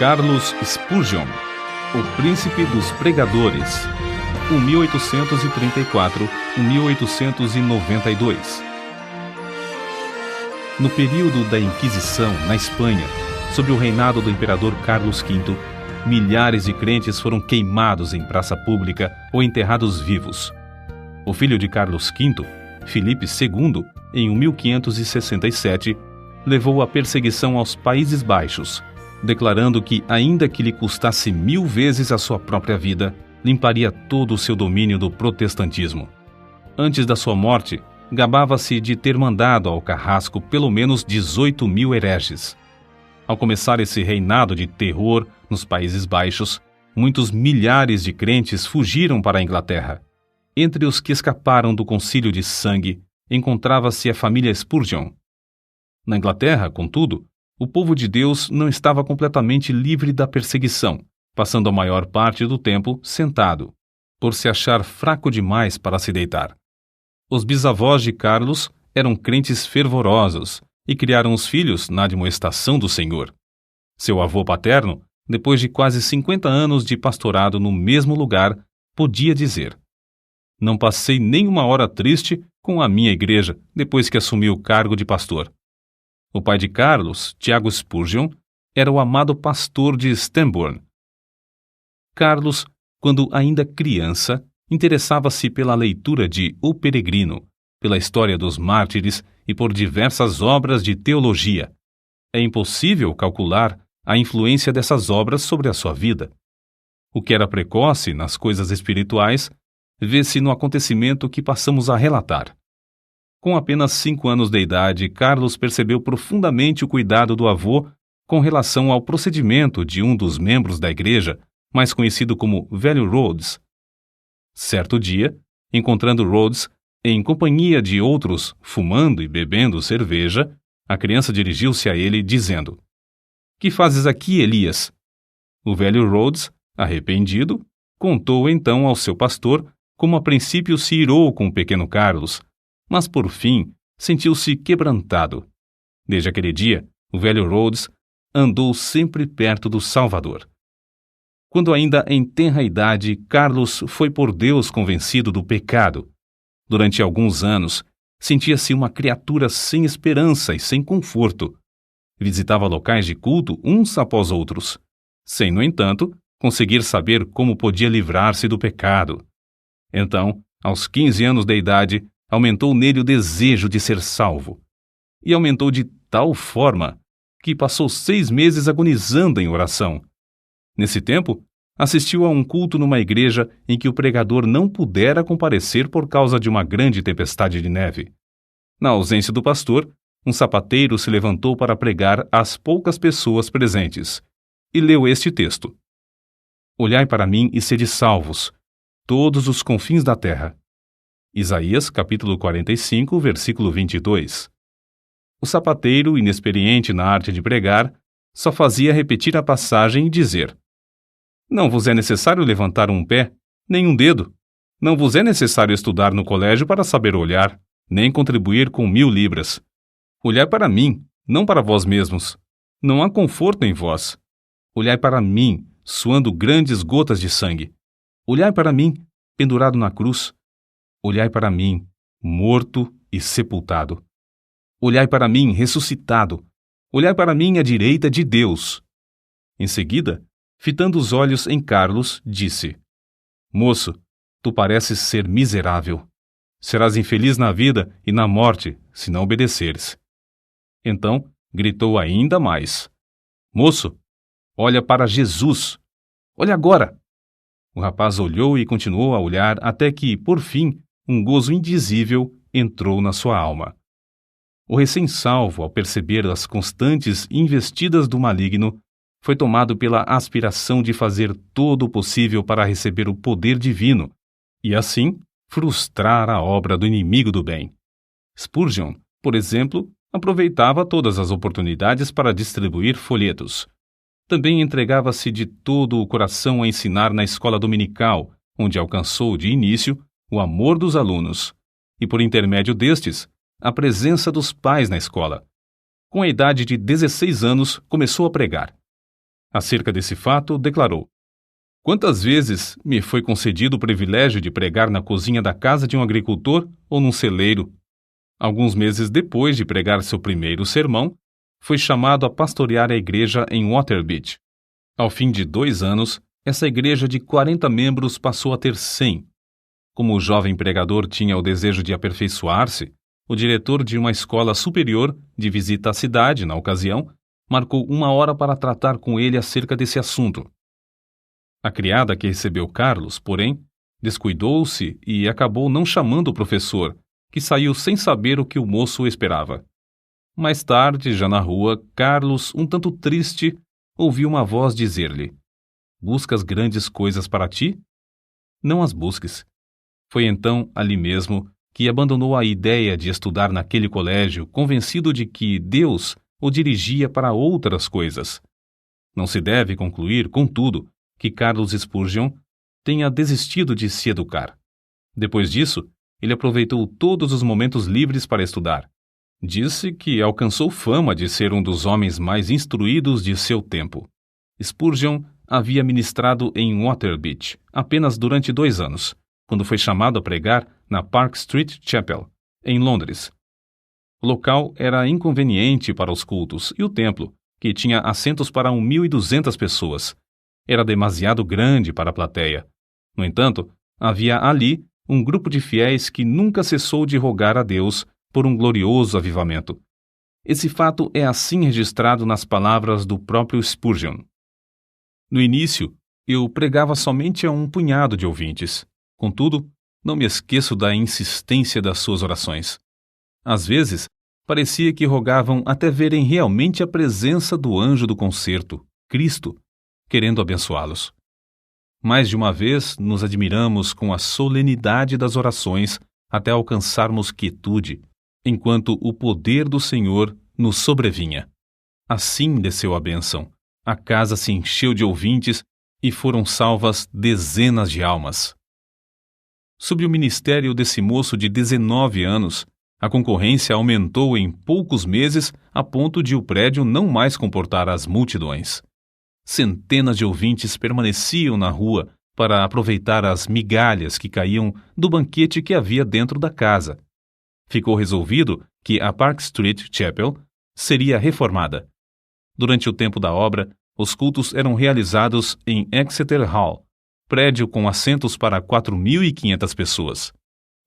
Charles Spurgeon, o príncipe dos pregadores, 1834-1892. No período da Inquisição, na Espanha, sob o reinado do imperador Carlos V, milhares de crentes foram queimados em praça pública ou enterrados vivos. O filho de Carlos V, Filipe II, em 1567, levou a perseguição aos Países Baixos, declarando que, ainda que lhe custasse 1000 vezes a sua própria vida, limparia todo o seu domínio do protestantismo. Antes da sua morte, gabava-se de ter mandado ao carrasco pelo menos 18.000 hereges. Ao começar esse reinado de terror nos Países Baixos, muitos milhares de crentes fugiram para a Inglaterra. Entre os que escaparam do concílio de sangue, encontrava-se a família Spurgeon. Na Inglaterra, contudo, o povo de Deus não estava completamente livre da perseguição, passando a maior parte do tempo sentado, por se achar fraco demais para se deitar. Os bisavós de Carlos eram crentes fervorosos e criaram os filhos na admoestação do Senhor. Seu avô paterno, depois de quase 50 anos de pastorado no mesmo lugar, podia dizer: "Não passei nem uma hora triste com a minha igreja depois que assumi o cargo de pastor." O pai de Carlos, Tiago Spurgeon, era o amado pastor de Stambourne. Carlos, quando ainda criança, interessava-se pela leitura de O Peregrino, pela história dos mártires e por diversas obras de teologia. É impossível calcular a influência dessas obras sobre a sua vida. O que era precoce nas coisas espirituais vê-se no acontecimento que passamos a relatar. Com apenas 5 anos de idade, Carlos percebeu profundamente o cuidado do avô com relação ao procedimento de um dos membros da igreja, mais conhecido como Velho Rhodes. Certo dia, encontrando Rhodes em companhia de outros fumando e bebendo cerveja, a criança dirigiu-se a ele dizendo: "Que fazes aqui, Elias?" O velho Rhodes, arrependido, contou então ao seu pastor como a princípio se irou com o pequeno Carlos, mas por fim sentiu-se quebrantado. Desde aquele dia, o velho Rhodes andou sempre perto do Salvador. Quando ainda em tenra idade, Carlos foi por Deus convencido do pecado. Durante alguns anos, sentia-se uma criatura sem esperança e sem conforto. Visitava locais de culto uns após outros, sem, no entanto, conseguir saber como podia livrar-se do pecado. Então, aos 15 anos de idade, aumentou nele o desejo de ser salvo. E aumentou de tal forma que passou 6 meses agonizando em oração. Nesse tempo, assistiu a um culto numa igreja em que o pregador não pudera comparecer por causa de uma grande tempestade de neve. Na ausência do pastor, um sapateiro se levantou para pregar às poucas pessoas presentes e leu este texto: "Olhai para mim e sede salvos, todos os confins da terra." Isaías, capítulo 45, versículo 22. O sapateiro, inexperiente na arte de pregar, só fazia repetir a passagem e dizer: "Não vos é necessário levantar um pé, nem um dedo. Não vos é necessário estudar no colégio para saber olhar, nem contribuir com 1000 libras. Olhai para mim, não para vós mesmos. Não há conforto em vós. Olhai para mim, suando grandes gotas de sangue. Olhai para mim, pendurado na cruz. Olhai para mim, morto e sepultado. Olhai para mim, ressuscitado. Olhai para mim à direita de Deus." Em seguida, fitando os olhos em Carlos, disse: "Moço, tu pareces ser miserável. Serás infeliz na vida e na morte, se não obedeceres." Então, gritou ainda mais: "Moço, olha para Jesus. Olha agora." O rapaz olhou e continuou a olhar até que, por fim, um gozo indizível entrou na sua alma. O recém-salvo, ao perceber as constantes investidas do maligno, foi tomado pela aspiração de fazer todo o possível para receber o poder divino e, assim, frustrar a obra do inimigo do bem. Spurgeon, por exemplo, aproveitava todas as oportunidades para distribuir folhetos. Também entregava-se de todo o coração a ensinar na escola dominical, onde alcançou de início o amor dos alunos e, por intermédio destes, a presença dos pais na escola. Com a idade de 16 anos, começou a pregar. Acerca desse fato, declarou: "Quantas vezes me foi concedido o privilégio de pregar na cozinha da casa de um agricultor ou num celeiro? Alguns meses depois de pregar seu primeiro sermão, foi chamado a pastorear a igreja em Waterbeach. Ao fim de 2 anos, essa igreja de 40 membros passou a ter 100. Como o jovem pregador tinha o desejo de aperfeiçoar-se, o diretor de uma escola superior, de visita à cidade na ocasião, marcou 1 hora para tratar com ele acerca desse assunto. A criada que recebeu Carlos, porém, descuidou-se e acabou não chamando o professor, que saiu sem saber o que o moço esperava. Mais tarde, já na rua, Carlos, um tanto triste, ouviu uma voz dizer-lhe: "Buscas grandes coisas para ti? Não as busques." Foi então, ali mesmo, que abandonou a ideia de estudar naquele colégio, convencido de que Deus o dirigia para outras coisas. Não se deve concluir, contudo, que Carlos Spurgeon tenha desistido de se educar. Depois disso, ele aproveitou todos os momentos livres para estudar. Disse que alcançou fama de ser um dos homens mais instruídos de seu tempo. Spurgeon havia ministrado em Waterbeach apenas durante 2 anos, quando foi chamado a pregar na Park Street Chapel, em Londres. O local era inconveniente para os cultos e o templo, que tinha assentos para 1.200 pessoas, era demasiado grande para a plateia. No entanto, havia ali um grupo de fiéis que nunca cessou de rogar a Deus por um glorioso avivamento. Esse fato é assim registrado nas palavras do próprio Spurgeon. No início, eu pregava somente a um punhado de ouvintes. Contudo, não me esqueço da insistência das suas orações. Às vezes, parecia que rogavam até verem realmente a presença do anjo do concerto, Cristo, querendo abençoá-los. Mais de uma vez nos admiramos com a solenidade das orações até alcançarmos quietude, enquanto o poder do Senhor nos sobrevinha. Assim desceu a bênção. A casa se encheu de ouvintes e foram salvas dezenas de almas. Sob o ministério desse moço de 19 anos, a concorrência aumentou em poucos meses a ponto de o prédio não mais comportar as multidões. Centenas de ouvintes permaneciam na rua para aproveitar as migalhas que caíam do banquete que havia dentro da casa. Ficou resolvido que a Park Street Chapel seria reformada. Durante o tempo da obra, os cultos eram realizados em Exeter Hall, prédio com assentos para 4.500 pessoas.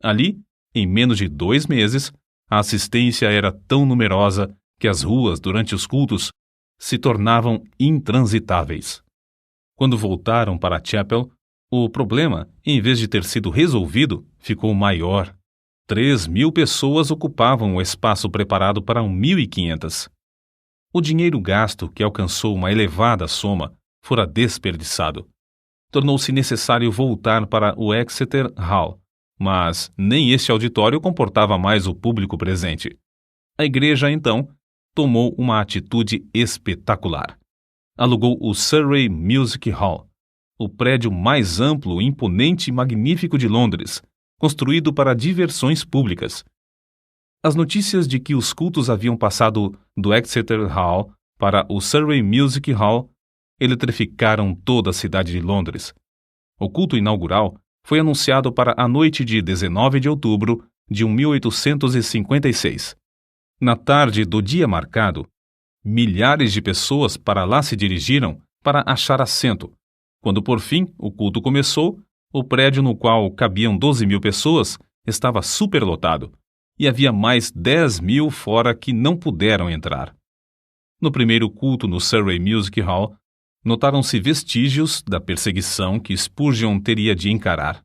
Ali, em menos de 2 meses, a assistência era tão numerosa que as ruas, durante os cultos, se tornavam intransitáveis. Quando voltaram para a Chapel, o problema, em vez de ter sido resolvido, ficou maior. 3.000 pessoas ocupavam o espaço preparado para 1.500. O dinheiro gasto, que alcançou uma elevada soma, fora desperdiçado. Tornou-se necessário voltar para o Exeter Hall, mas nem este auditório comportava mais o público presente. A igreja, então, tomou uma atitude espetacular. Alugou o Surrey Music Hall, o prédio mais amplo, imponente e magnífico de Londres, construído para diversões públicas. As notícias de que os cultos haviam passado do Exeter Hall para o Surrey Music Hall eletrificaram toda a cidade de Londres. O culto inaugural foi anunciado para a noite de 19 de outubro de 1856. Na tarde do dia marcado, milhares de pessoas para lá se dirigiram para achar assento. Quando por fim o culto começou, o prédio no qual cabiam 12.000 pessoas estava superlotado e havia mais 10.000 fora que não puderam entrar. No primeiro culto no Surrey Music Hall, notaram-se vestígios da perseguição que Spurgeon teria de encarar.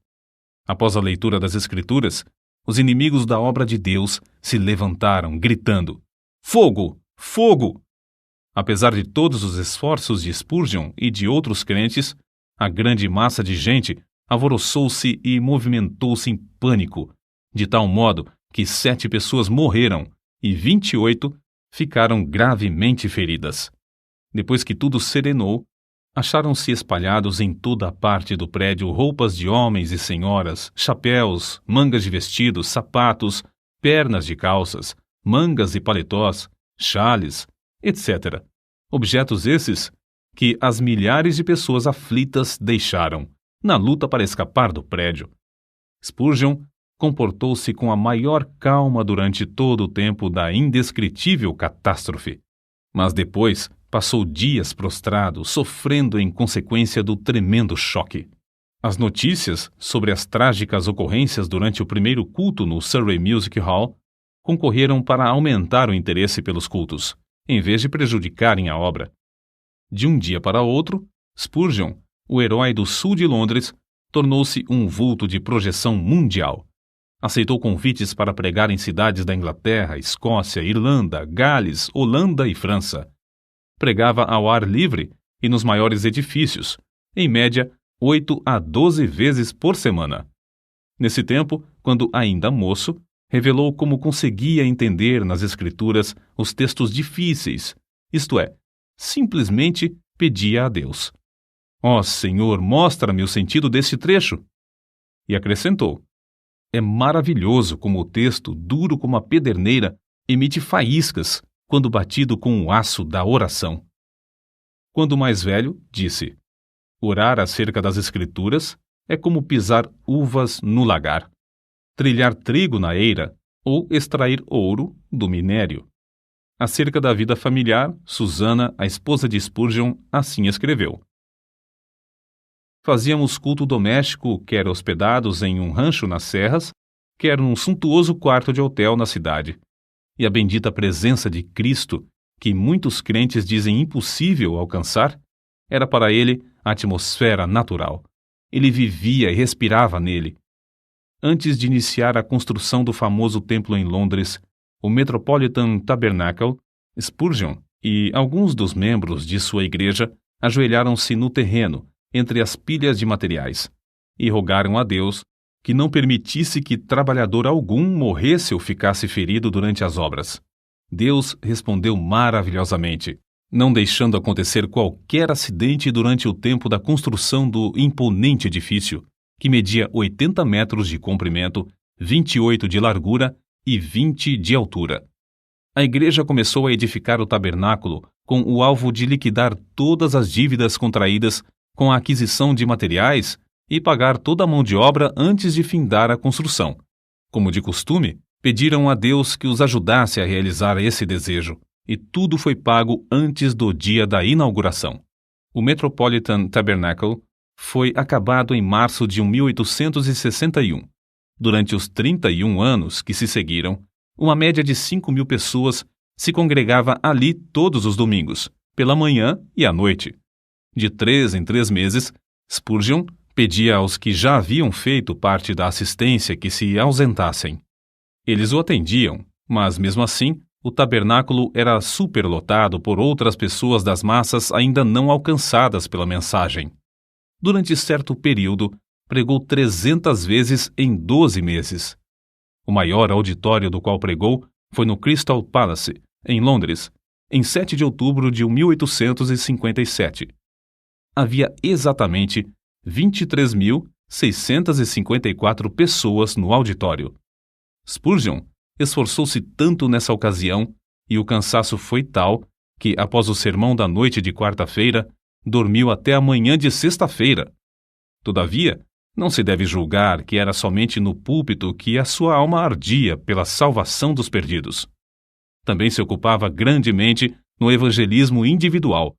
Após a leitura das Escrituras, os inimigos da obra de Deus se levantaram, gritando: "Fogo! Fogo!" Apesar de todos os esforços de Spurgeon e de outros crentes, a grande massa de gente alvoroçou-se e movimentou-se em pânico, de tal modo que 7 pessoas morreram e 28 ficaram gravemente feridas. Depois que tudo serenou, acharam-se espalhados em toda a parte do prédio roupas de homens e senhoras, chapéus, mangas de vestidos, sapatos, pernas de calças, mangas e paletós, chales, etc. Objetos esses que as milhares de pessoas aflitas deixaram, na luta para escapar do prédio. Spurgeon comportou-se com a maior calma durante todo o tempo da indescritível catástrofe, mas depois passou dias prostrado, sofrendo em consequência do tremendo choque. As notícias sobre as trágicas ocorrências durante o primeiro culto no Surrey Music Hall concorreram para aumentar o interesse pelos cultos, em vez de prejudicarem a obra. De um dia para outro, Spurgeon, o herói do sul de Londres, tornou-se um vulto de projeção mundial. Aceitou convites para pregar em cidades da Inglaterra, Escócia, Irlanda, Gales, Holanda e França. Pregava ao ar livre e nos maiores edifícios, em média 8 a 12 vezes por semana. Nesse tempo, quando ainda moço, revelou como conseguia entender nas Escrituras os textos difíceis, isto é, simplesmente pedia a Deus: "Ó Senhor, mostra-me o sentido desse trecho." E acrescentou: "É maravilhoso como o texto, duro como a pederneira, emite faíscas quando batido com o aço da oração." Quando mais velho, disse: "Orar acerca das Escrituras é como pisar uvas no lagar, trilhar trigo na eira ou extrair ouro do minério." Acerca da vida familiar, Susana, a esposa de Spurgeon, assim escreveu: "Fazíamos culto doméstico, quer hospedados em um rancho nas serras, quer num suntuoso quarto de hotel na cidade. E a bendita presença de Cristo, que muitos crentes dizem impossível alcançar, era para ele a atmosfera natural. Ele vivia e respirava nele. Antes de iniciar a construção do famoso templo em Londres, o Metropolitan Tabernacle, Spurgeon e alguns dos membros de sua igreja ajoelharam-se no terreno, entre as pilhas de materiais, e rogaram a Deus que não permitisse que trabalhador algum morresse ou ficasse ferido durante as obras. Deus respondeu maravilhosamente, não deixando acontecer qualquer acidente durante o tempo da construção do imponente edifício, que media 80 metros de comprimento, 28 de largura e 20 de altura. A igreja começou a edificar o tabernáculo com o alvo de liquidar todas as dívidas contraídas com a aquisição de materiais e pagar toda a mão de obra antes de findar a construção. Como de costume, pediram a Deus que os ajudasse a realizar esse desejo, e tudo foi pago antes do dia da inauguração. O Metropolitan Tabernacle foi acabado em março de 1861. Durante os 31 anos que se seguiram, uma média de 5.000 pessoas se congregava ali todos os domingos, pela manhã e à noite. De 3 em 3 meses, Spurgeon pedia aos que já haviam feito parte da assistência que se ausentassem. Eles o atendiam, mas mesmo assim, o tabernáculo era superlotado por outras pessoas das massas ainda não alcançadas pela mensagem. Durante certo período, pregou 300 vezes em 12 meses. O maior auditório do qual pregou foi no Crystal Palace, em Londres, em 7 de outubro de 1857. Havia exatamente 23.654 pessoas no auditório. Spurgeon esforçou-se tanto nessa ocasião, e o cansaço foi tal que, após o sermão da noite de quarta-feira, dormiu até a manhã de sexta-feira. Todavia, não se deve julgar que era somente no púlpito que a sua alma ardia pela salvação dos perdidos. Também se ocupava grandemente no evangelismo individual.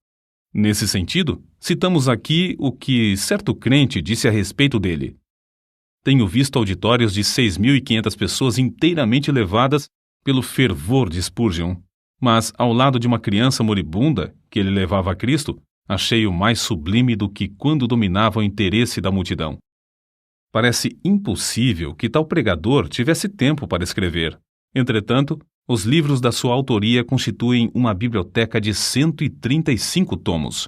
Nesse sentido, citamos aqui o que certo crente disse a respeito dele: "Tenho visto auditórios de 6.500 pessoas inteiramente levadas pelo fervor de Spurgeon, mas ao lado de uma criança moribunda que ele levava a Cristo, achei-o mais sublime do que quando dominava o interesse da multidão." Parece impossível que tal pregador tivesse tempo para escrever. Entretanto, os livros da sua autoria constituem uma biblioteca de 135 tomos.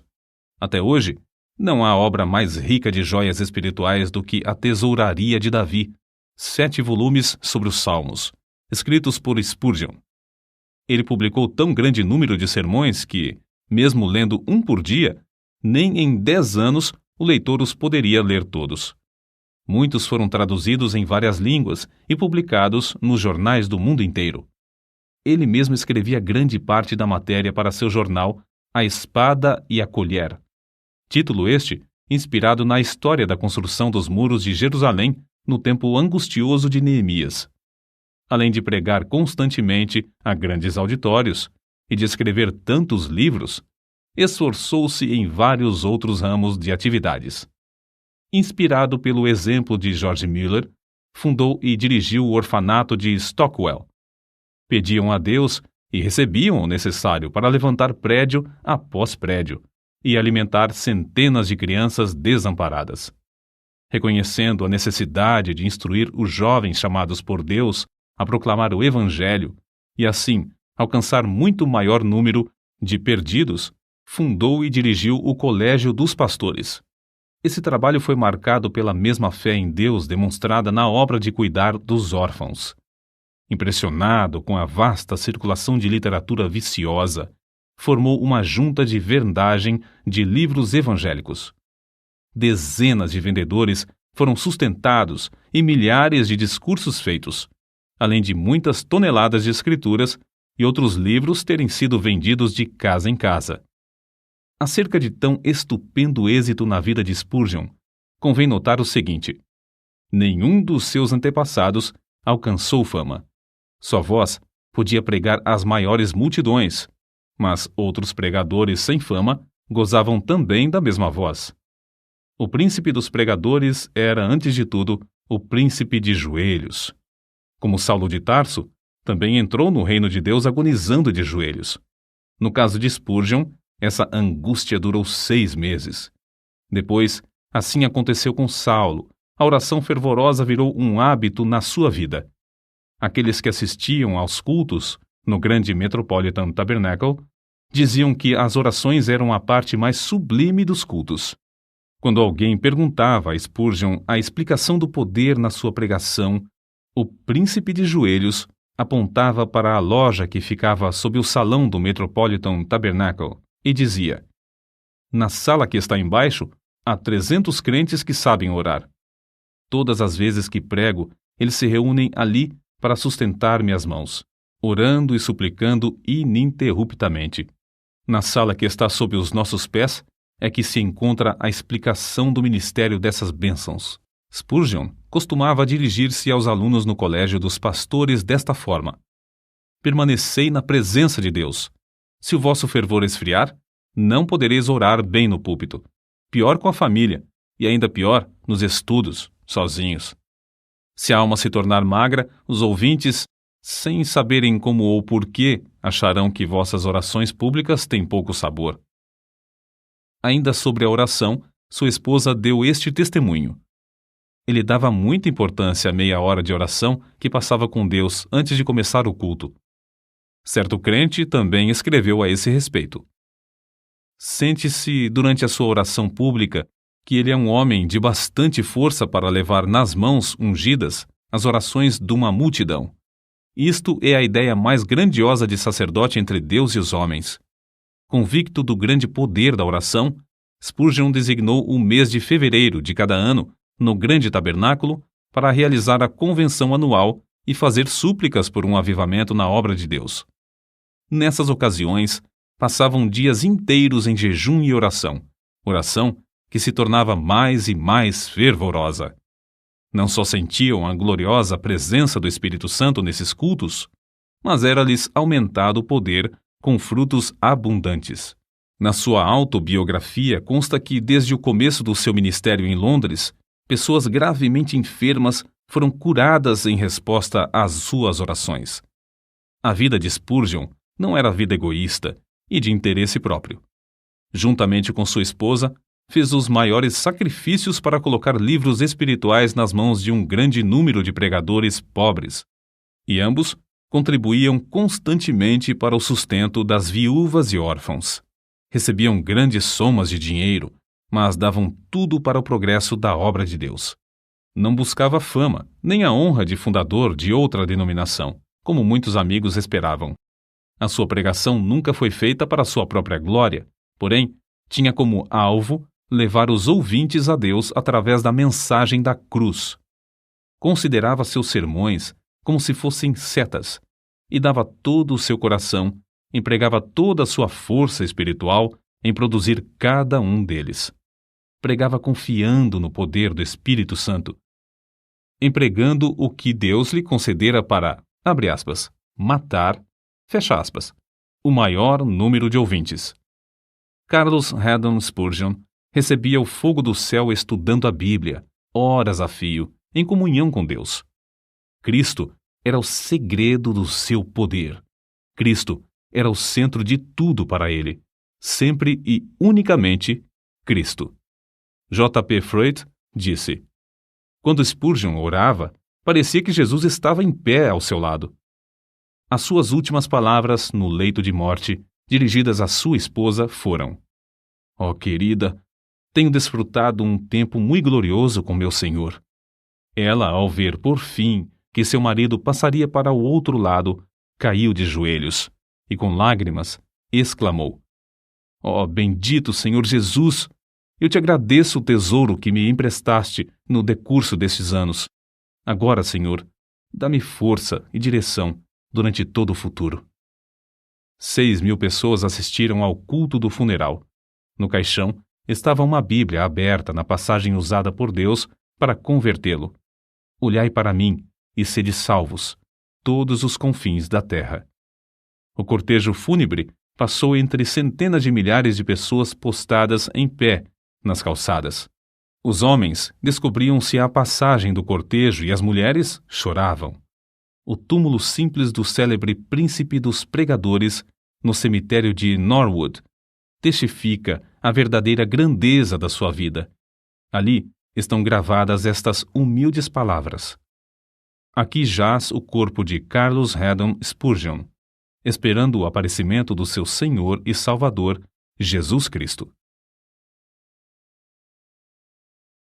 Até hoje, não há obra mais rica de joias espirituais do que A Tesouraria de Davi, 7 volumes sobre os Salmos, escritos por Spurgeon. Ele publicou tão grande número de sermões que, mesmo lendo um por dia, nem em 10 anos o leitor os poderia ler todos. Muitos foram traduzidos em várias línguas e publicados nos jornais do mundo inteiro. Ele mesmo escrevia grande parte da matéria para seu jornal, A Espada e a Colher. Título este inspirado na história da construção dos muros de Jerusalém no tempo angustioso de Neemias. Além de pregar constantemente a grandes auditórios e de escrever tantos livros, esforçou-se em vários outros ramos de atividades. Inspirado pelo exemplo de George Mueller, fundou e dirigiu o orfanato de Stockwell. Pediam a Deus e recebiam o necessário para levantar prédio após prédio e alimentar centenas de crianças desamparadas. Reconhecendo a necessidade de instruir os jovens chamados por Deus a proclamar o Evangelho e, assim, alcançar muito maior número de perdidos, fundou e dirigiu o Colégio dos Pastores. Esse trabalho foi marcado pela mesma fé em Deus demonstrada na obra de cuidar dos órfãos. Impressionado com a vasta circulação de literatura viciosa, formou uma junta de vendagem de livros evangélicos. Dezenas de vendedores foram sustentados e milhares de discursos feitos, além de muitas toneladas de escrituras e outros livros terem sido vendidos de casa em casa. Acerca de tão estupendo êxito na vida de Spurgeon, convém notar o seguinte: nenhum dos seus antepassados alcançou fama. Sua voz podia pregar às maiores multidões, mas outros pregadores sem fama gozavam também da mesma voz. O príncipe dos pregadores era, antes de tudo, o príncipe de joelhos. Como Saulo de Tarso, também entrou no reino de Deus agonizando de joelhos. No caso de Spurgeon, essa angústia durou 6 meses. Depois, assim aconteceu com Saulo. A oração fervorosa virou um hábito na sua vida. Aqueles que assistiam aos cultos no grande Metropolitan Tabernacle diziam que as orações eram a parte mais sublime dos cultos. Quando alguém perguntava a Spurgeon a explicação do poder na sua pregação, o príncipe de joelhos apontava para a loja que ficava sob o salão do Metropolitan Tabernacle e dizia: na sala que está embaixo, há 300 crentes que sabem orar. Todas as vezes que prego, eles se reúnem ali para sustentar minhas mãos, orando e suplicando ininterruptamente. Na sala que está sob os nossos pés é que se encontra a explicação do ministério dessas bênçãos. Spurgeon costumava dirigir-se aos alunos no colégio dos pastores desta forma: permanecei na presença de Deus. Se o vosso fervor esfriar, não podereis orar bem no púlpito. Pior com a família, e ainda pior nos estudos, sozinhos. Se a alma se tornar magra, os ouvintes, sem saberem como ou porquê, acharão que vossas orações públicas têm pouco sabor. Ainda sobre a oração, sua esposa deu este testemunho: ele dava muita importância à meia hora de oração que passava com Deus antes de começar o culto. Certo crente também escreveu a esse respeito: sente-se durante a sua oração pública que ele é um homem de bastante força para levar nas mãos ungidas as orações de uma multidão. Isto é a ideia mais grandiosa de sacerdote entre Deus e os homens. Convicto do grande poder da oração, Spurgeon designou o mês de fevereiro de cada ano no grande tabernáculo para realizar a convenção anual e fazer súplicas por um avivamento na obra de Deus. Nessas ocasiões, passavam dias inteiros em jejum e oração que se tornava mais e mais fervorosa. Não só sentiam a gloriosa presença do Espírito Santo nesses cultos, mas era-lhes aumentado o poder com frutos abundantes. Na sua autobiografia consta que, desde o começo do seu ministério em Londres, pessoas gravemente enfermas foram curadas em resposta às suas orações. A vida de Spurgeon não era vida egoísta e de interesse próprio. Juntamente com sua esposa, fez os maiores sacrifícios para colocar livros espirituais nas mãos de um grande número de pregadores pobres, e ambos contribuíam constantemente para o sustento das viúvas e órfãos. Recebiam grandes somas de dinheiro, mas davam tudo para o progresso da obra de Deus. Não buscava fama, nem a honra de fundador de outra denominação, como muitos amigos esperavam. A sua pregação nunca foi feita para sua própria glória, porém, tinha como alvo levar os ouvintes a Deus através da mensagem da cruz. Considerava seus sermões como se fossem setas e dava todo o seu coração empregava toda a sua força espiritual em produzir cada um deles. Pregava confiando no poder do Espírito Santo, empregando o que Deus lhe concedera para, abre aspas, matar, fecha aspas, o maior número de ouvintes. Carlos Haddon Spurgeon recebia o fogo do céu estudando a Bíblia, horas a fio, em comunhão com Deus. Cristo era o segredo do seu poder. Cristo era o centro de tudo para ele. Sempre e unicamente Cristo. J. P. Freud disse: quando Spurgeon orava, parecia que Jesus estava em pé ao seu lado. As suas últimas palavras no leito de morte, dirigidas à sua esposa, foram: ó querida, tenho desfrutado um tempo muito glorioso com meu Senhor. Ela, ao ver, por fim, que seu marido passaria para o outro lado, caiu de joelhos e, com lágrimas, exclamou: ó bendito Senhor Jesus! Eu te agradeço o tesouro que me emprestaste no decurso destes anos. Agora, Senhor, dá-me força e direção durante todo o futuro. 6.000 pessoas assistiram ao culto do funeral. No caixão estava uma Bíblia aberta na passagem usada por Deus para convertê-lo. Olhai para mim e sede salvos, todos os confins da terra. O cortejo fúnebre passou entre centenas de milhares de pessoas postadas em pé nas calçadas. Os homens descobriam-se à passagem do cortejo e as mulheres choravam. O túmulo simples do célebre príncipe dos pregadores, no cemitério de Norwood, testifica a verdadeira grandeza da sua vida. Ali estão gravadas estas humildes palavras: aqui jaz o corpo de Carlos Haddon Spurgeon, esperando o aparecimento do seu Senhor e Salvador, Jesus Cristo.